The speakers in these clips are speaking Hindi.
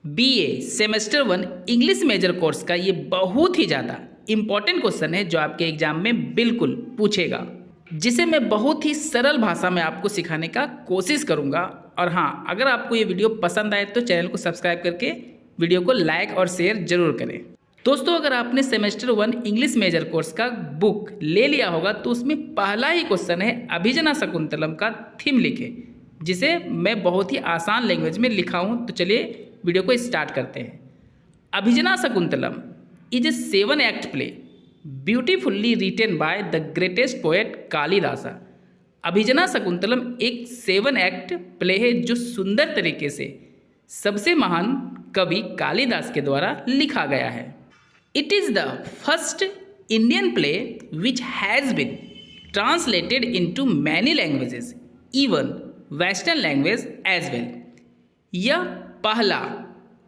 BA semester 1 English major course का ये बहुत ही ज़्यादा इम्पॉर्टेंट क्वेश्चन है जो आपके एग्जाम में बिल्कुल पूछेगा, जिसे मैं बहुत ही सरल भाषा में आपको सिखाने का कोशिश करूँगा। और हाँ, अगर आपको ये वीडियो पसंद आए तो चैनल को सब्सक्राइब करके वीडियो को लाइक और शेयर जरूर करें। दोस्तों, अगर आपने सेमेस्टर 1 इंग्लिश मेजर कोर्स का बुक ले लिया होगा तो उसमें पहला ही क्वेश्चन है अभिजना शकुंतलम का थीम लिखे, जिसे मैं बहुत ही आसान लैंग्वेज में लिखा हूँ। तो चलिए वीडियो को स्टार्ट करते हैं। Abhijnana Shakuntalam is a 7 act play beautifully written by the greatest poet Kalidasa. Abhijnana Shakuntalam एक 7 act प्ले है जो सुंदर तरीके से सबसे महान कवि कालिदास के द्वारा लिखा गया है। It is the first Indian play which has been translated into many languages, even western language as well. यह पहला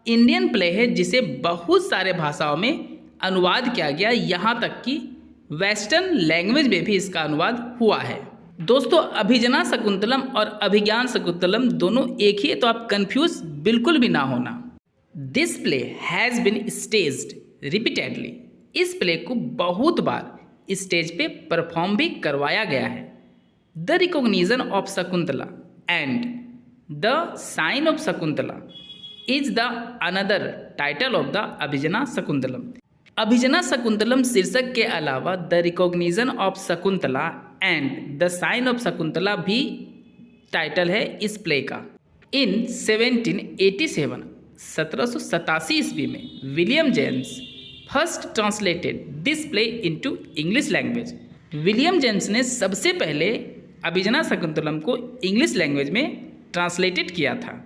इंडियन प्ले है जिसे बहुत सारे भाषाओं में अनुवाद किया गया, यहाँ तक कि वेस्टर्न लैंग्वेज में भी इसका अनुवाद हुआ है। दोस्तों, अभिजना शकुंतलम और अभिज्ञान शकुंतलम दोनों एक ही है, तो आप कंफ्यूज बिल्कुल भी ना होना। This play has been staged repeatedly. इस प्ले को बहुत बार स्टेज पे परफॉर्म भी करवाया गया है। The recognition of Shakuntala and the sign of Shakuntala is the another title of the Abhijnana Shakuntalam. Abhijnana Shakuntalam शीर्षक के अलावा the recognition of Shakuntala and the sign of Shakuntala भी टाइटल है इस प्ले का। इन 1787 ईस्वी में William James first translated this play into English language. William James ने सबसे पहले अभिजना शकुंतलम को इंग्लिश लैंग्वेज में ट्रांसलेटेड किया था।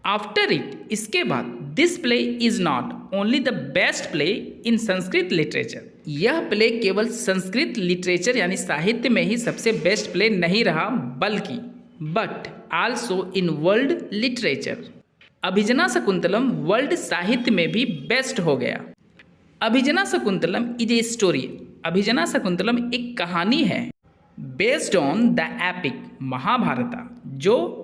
आफ्टर इट, इसके बाद, this play is not only the best play in Sanskrit literature. यह प्ले केवल संस्कृत लिटरेचर यानी साहित्य में ही सबसे बेस्ट प्ले नहीं रहा, बल्कि but also in world literature. Abhijnana Shakuntalam world साहित्य में भी बेस्ट हो गया। Abhijnana Shakuntalam is a story. Abhijnana Shakuntalam एक कहानी है based on the epic Mahabharata, जो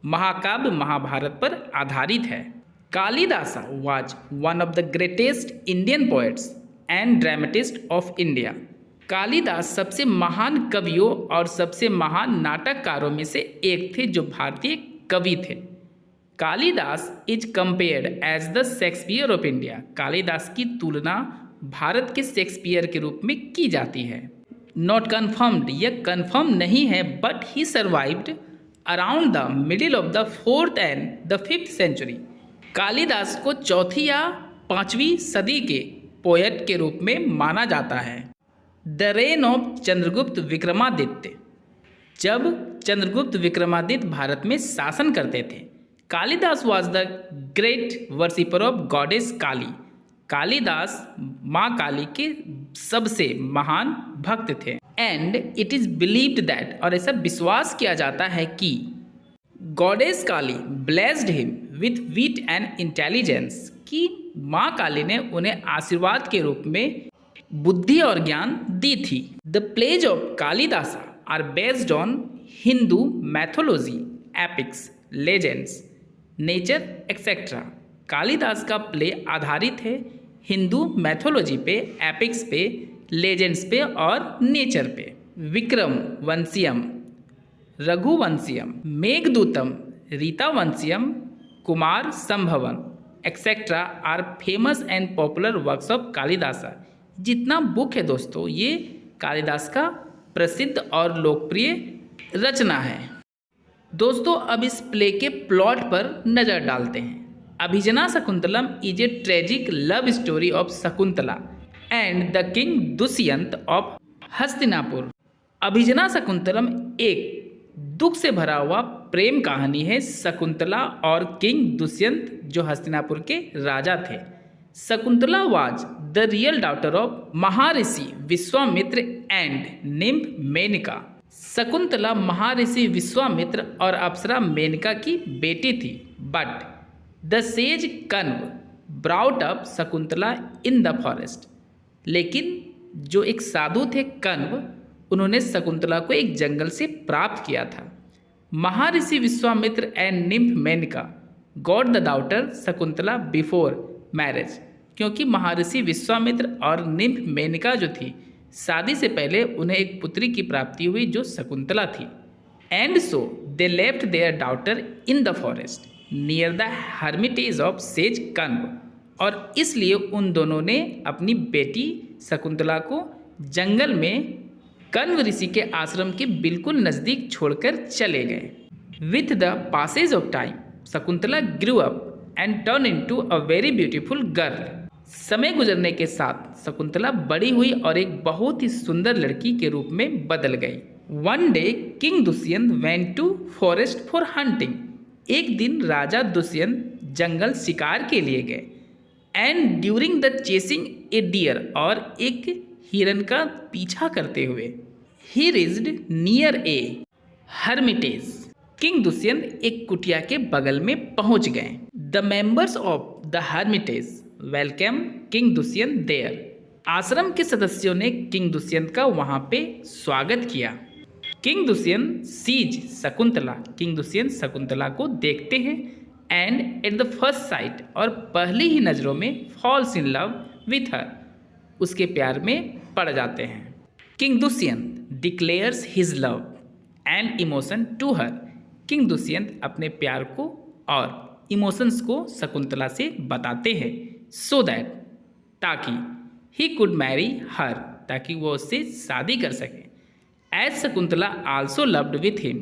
महाकाव्य महाभारत पर आधारित है। Kalidasa was one of the greatest Indian poets and dramatist of India. Kalidas सबसे महान कवियों और सबसे महान नाटककारों में से एक थे जो भारतीय कवि थे। Kalidas is compared as the Shakespeare of India. Kalidas की तुलना भारत के शेक्सपियर के रूप में की जाती है। नॉट कन्फर्म्ड, यह कन्फर्म नहीं है, but he survived around the middle of the 4th and the 5th century. Kalidas को 4वीं या 5वीं सदी के पोएट के रूप में माना जाता है। The reign of Chandragupta Vikramaditya. जब चंद्रगुप्त विक्रमादित्य भारत में शासन करते थे, Kalidas was the great worshipper of goddess Kali. Kalidas माँ काली के सबसे महान भक्त थे। And it is believed that, और ऐसा विश्वास किया जाता है कि goddess Kali blessed him with wit and intelligence, कि माँ काली ने उन्हें आशीर्वाद के रूप में बुद्धि और ज्ञान दी थी। The plays of Kalidasa are based on Hindu mythology, epics, legends, nature etcetera. Kalidas का प्ले आधारित है हिंदू मैथोलॉजी पे, एपिक्स पे, लेजेंड्स पे और नेचर पे। Vikramorvashiyam, Raghuvanshiyam, Meghdootam, Ritavanshiyam, Kumarasambhavam etcetera are famous and popular works of Kalidasa. जितना बुक है दोस्तों, ये कालिदास का प्रसिद्ध और लोकप्रिय रचना है। दोस्तों, अब इस प्ले के प्लॉट पर नज़र डालते हैं। Abhijnana Shakuntalam is a tragic love story of Shakuntala and the king Dushyant of Hastinapur. Abhijnana Shakuntalam एक दुख से भरा हुआ प्रेम कहानी है शकुंतला और किंग दुष्यंत, जो हस्तिनापुर के राजा थे। Shakuntala was the real daughter of Maharshi Vishwamitra and nymph Maneka. Shakuntala महर्षि विश्वामित्र और अप्सरा मेनका की बेटी थी। But the sage Kanva brought up Shakuntala in the forest. लेकिन जो एक साधु थे कण्व, उन्होंने शकुंतला को एक जंगल से प्राप्त किया था। Maharshi Vishwamitra and nymph Menaka got the daughter Shakuntala before marriage, क्योंकि महर्षि विश्वामित्र और निम्फ मेनका जो थी, शादी से पहले उन्हें एक पुत्री की प्राप्ति हुई जो शकुंतला थी। And so they left there daughter in the forest near the Hermitage of says Kanva, और इसलिए उन दोनों ने अपनी बेटी शकुंतला को जंगल में कण्व ऋषि के आश्रम के बिल्कुल नज़दीक छोड़कर चले गए। With the passage of time Shakuntala grew up and turn into a very beautiful girl. समय गुजरने के साथ शकुंतला बड़ी हुई और एक बहुत ही सुंदर लड़की के रूप में बदल गई। One day king Dushyant went to forest for hunting. एक दिन राजा दुष्यंत जंगल शिकार के लिए गए। And during the chasing a deer, और एक हिरन का पीछा करते हुए, he reached near a hermitage. King Dushyant एक कुटिया के बगल में पहुंच गए। The members of the hermitage welcome king Dushyant there. आश्रम के सदस्यों ने किंग दुष्यंत का वहां पे स्वागत किया। King Dushyant sees Shakuntala. King Dushyant Shakuntala को देखते हैं। And at the first sight, और पहली ही नज़रों में falls in love with her, उसके प्यार में पड़ जाते हैं। King Dushyant declares his love and emotion to her. King Dushyant अपने प्यार को और इमोशंस को शकुंतला से बताते हैं, सो दैट, ताकि ही कुड मैरी हर, ताकि वो उससे शादी कर सके। As Shakuntala also loved with him,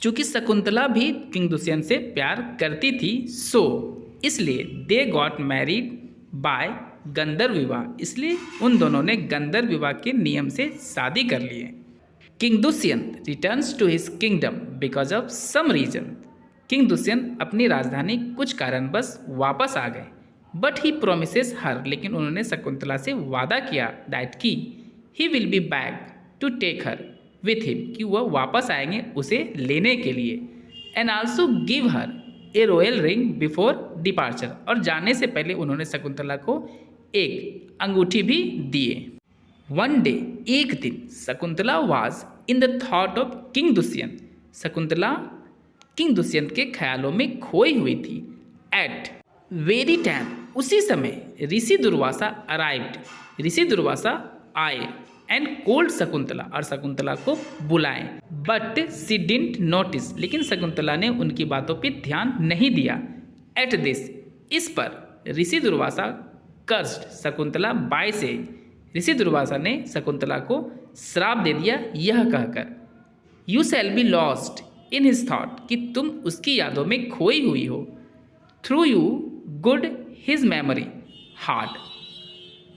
चूँकि शकुंतला भी किंग दुष्यंत से प्यार करती थी, सो इसलिए दे गॉट मैरिड बाय गंधर्व विवाह, इसलिए उन दोनों ने गंधर्व विवाह के नियम से शादी कर लिए। King Dushyant returns to his kingdom because of some reason. King Dushyant अपनी राजधानी कुछ कारणवश वापस आ गए। बट ही प्रोमिसेस हर, लेकिन उन्होंने शकुंतला से वादा किया दैट की he will be back to take her with him, कि वह वापस आएंगे उसे लेने के लिए। And also give her a royal ring before departure, और जाने से पहले उन्होंने शकुंतला को एक अंगूठी भी दिए। वन डे, एक दिन, Shakuntala was in the thought of king Dushyant. Shakuntala king Dushyant के ख्यालों में खोई हुई थी। एट वेरी टाइम, उसी समय, ऋषि दुर्वासा अराइव्ड। ऋषि दुर्वासा आए एंड कोल्ड शकुंतला, और शकुंतला को बुलाएं। बट सी डिडंट नोटिस, लेकिन शकुंतला ने उनकी बातों पर ध्यान नहीं दिया। एट दिस, इस पर ऋषि दुर्वासा कर्स्ड शकुंतला बाय से, ऋषि दुर्वासा ने शकुंतला को श्राप दे दिया यह कहकर, you shall be lost in his thought, कि तुम उसकी यादों में खोई हुई हो। Through you good his memory heart,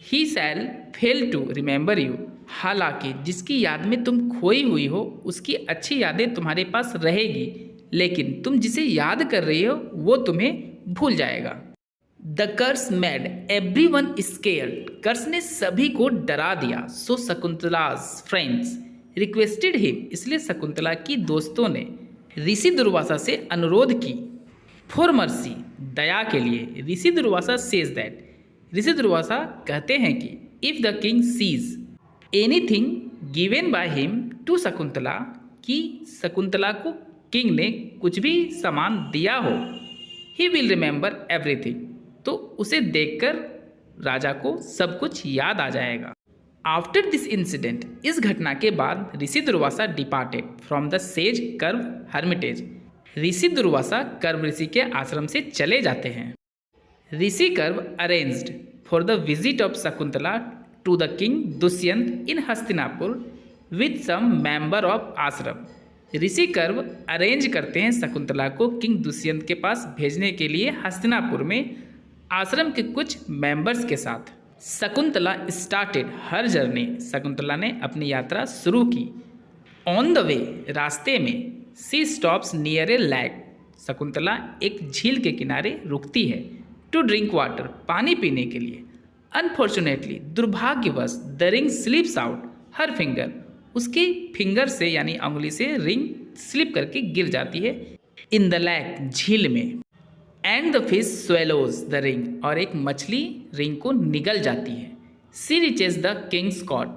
he shall fail to remember you, हालांकि जिसकी याद में तुम खोई हुई हो उसकी अच्छी यादें तुम्हारे पास रहेगी, लेकिन तुम जिसे याद कर रही हो वो तुम्हें भूल जाएगा। The curse made everyone scared, curse ने सभी को डरा दिया। So Shakuntala's friends requested him, इसलिए शकुंतला की दोस्तों ने ऋषि दुर्वासा से अनुरोध की। फॉर मर्सी, दया के लिए। ऋषि दुर्वासा सेज दैट, ऋषि दुर्वासा कहते हैं कि if the king sees anything given by him to Shakuntala, कि शकुंतला को किंग ने कुछ भी सामान दिया हो, ही विल रिमेंबर एवरीथिंग, तो उसे देखकर राजा को सब कुछ याद आ जाएगा। आफ्टर दिस इंसिडेंट, इस घटना के बाद ऋषि Durvasa departed from the sage Kanva hermitage, ऋषि दुर्वासा कर्व ऋषि के आश्रम से चले जाते हैं। ऋषि Kanva arranged for the visit of Shakuntala to the king Dushyant in Hastinapur with some member of ashram. ऋषि कर्व अरेंज करते हैं शकुंतला को किंग दुष्यंत के पास भेजने के लिए हस्तिनापुर में आश्रम के कुछ मेंबर्स के साथ। Shakuntala started her journey, Shakuntala ने अपनी यात्रा शुरू की। ऑन द वे, रास्ते में, she stops near a lake, Shakuntala एक झील के किनारे रुकती है। टू ड्रिंक वाटर, पानी पीने के लिए। अनफॉर्चुनेटली, दुर्भाग्यवश, the ring slips out her finger, उसके फिंगर से यानी अंगुली से रिंग स्लिप करके गिर जाती है इन द लैक, झील में। And the fish swallows the ring, और एक मछली रिंग को निगल जाती है। She reaches the king's court,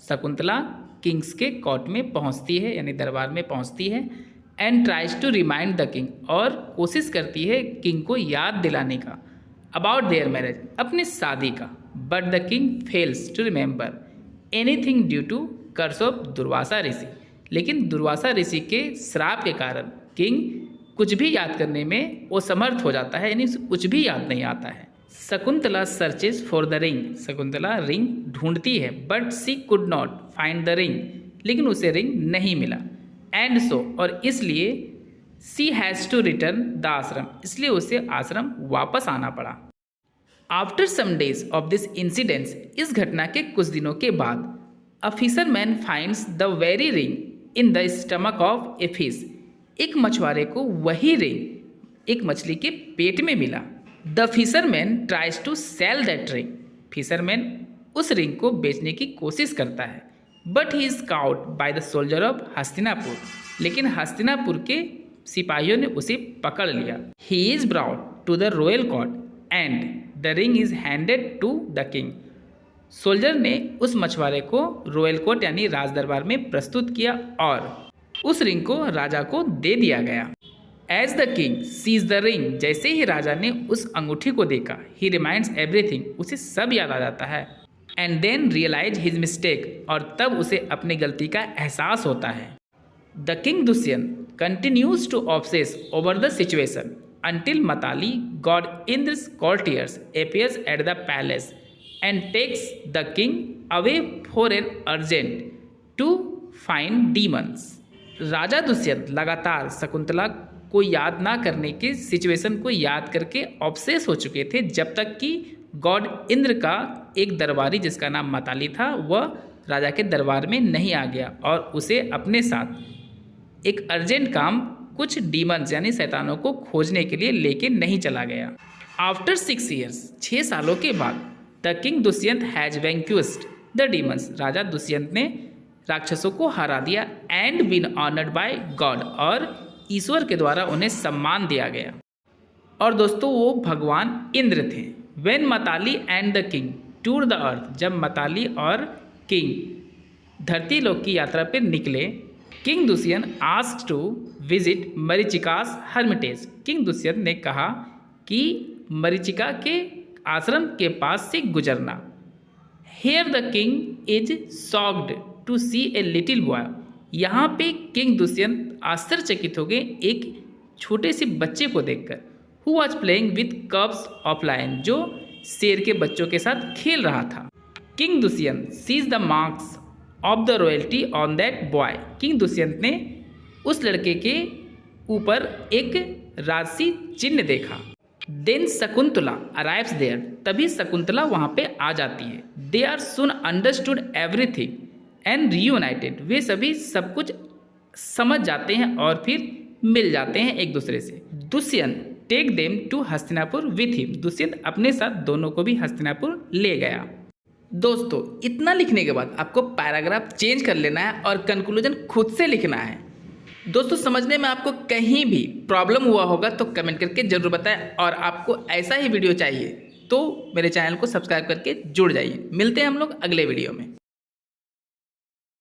Shakuntala king's के कोर्ट में पहुंचती है यानी दरबार में पहुंचती है। And tries to remind the king, और कोशिश करती है किंग को याद दिलाने का अबाउट देयर मैरिज, अपनी शादी का। But the king fails to remember anything due to curse of Durvasa ऋषि, लेकिन दुर्वासा ऋषि के श्राप के कारण किंग कुछ भी याद करने में वो समर्थ हो जाता है, यानी उसे कुछ भी याद नहीं आता है। Shakuntala searches for the ring, Shakuntala ring ढूंढती है, but she could not find the ring, लेकिन उसे रिंग नहीं मिला। एंड सो, और इसलिए she has to return the ashram, इसलिए उसे आश्रम वापस आना पड़ा। After some days of this incidents, इस घटना के कुछ दिनों के बाद, a fisherman finds the very ring in the stomach of a fish, एक मछुआरे को वही रिंग एक मछली के पेट में मिला। The fisherman tries to sell that ring, fisherman उस रिंग को बेचने की कोशिश करता है। But he is caught by the soldier of Hastinapur, लेकिन हस्तिनापुर के सिपाहियों ने उसे पकड़ लिया। He is brought to the royal court and the ring is handed to the king, soldier ने उस मछुआरे को रॉयल कोर्ट यानी राज दरबार में प्रस्तुत किया और उस रिंग को राजा को दे दिया गया। As the king sees the ring, जैसे ही राजा ने उस अंगूठी को देखा, ही रिमाइंड्स एवरीथिंग, उसे सब याद आ जाता है। And then realize his mistake, और तब उसे अपनी गलती का एहसास होता है। The king Dushyant continues to obsess over the situation until Matali, God Indra's courtiers, appears at the palace and takes the king away for an urgent to find demons. राजा दुष्यंत लगातार शकुंतला को याद ना करने के सिचुएशन को याद करके ऑब्सेस हो चुके थे, जब तक कि गॉड इंद्र का एक दरबारी जिसका नाम मताली था वह राजा के दरबार में नहीं आ गया और उसे अपने साथ एक अर्जेंट काम कुछ डीमंस यानी शैतानों को खोजने के लिए लेके नहीं चला गया। आफ्टर 6 years, 6 सालों के बाद, the king Dushyant has vanquished the demons, राजा दुष्यंत ने राक्षसों को हरा दिया। And been honoured by god, और ईश्वर के द्वारा उन्हें सम्मान दिया गया। और दोस्तों वो भगवान इंद्र थे। When Matali and the king tour the earth, जब मताली और किंग धरती लोक की यात्रा पर निकले, king Dushyant asked to visit Marichika's hermitage, king Dushyant ने कहा कि मरीचिका के आश्रम के पास से गुजरना। Here the king is shocked to see a little boy, यहाँ पे किंग दुष्यंत आश्चर्यचकित हो गए एक छोटे से बच्चे को देखकर। Who was playing with cubs of lion, जो शेर के बच्चों के साथ खेल रहा था। King Dushyant sees the marks of the royalty on that boy, king Dushyant ने उस लड़के के ऊपर एक राजसी चिन्ह देखा। देन शकुंतला अराइव्स देयर, तभी शकुंतला वहाँ पे आ जाती है। They are soon understood everything and reunited, वे सभी सब कुछ समझ जाते हैं और फिर मिल जाते हैं एक दूसरे से। Dushyant take them to Hastinapur with him, Dushyant अपने साथ दोनों को भी हस्तिनापुर ले गया। दोस्तों इतना लिखने के बाद आपको पैराग्राफ चेंज कर लेना है और कंक्लूजन खुद से लिखना है। दोस्तों समझने में आपको कहीं भी प्रॉब्लम हुआ होगा तो कमेंट करके ज़रूर बताएं, और आपको ऐसा ही वीडियो चाहिए तो मेरे चैनल को सब्सक्राइब करके जुड़ जाइए। मिलते हैं हम लोग अगले वीडियो में।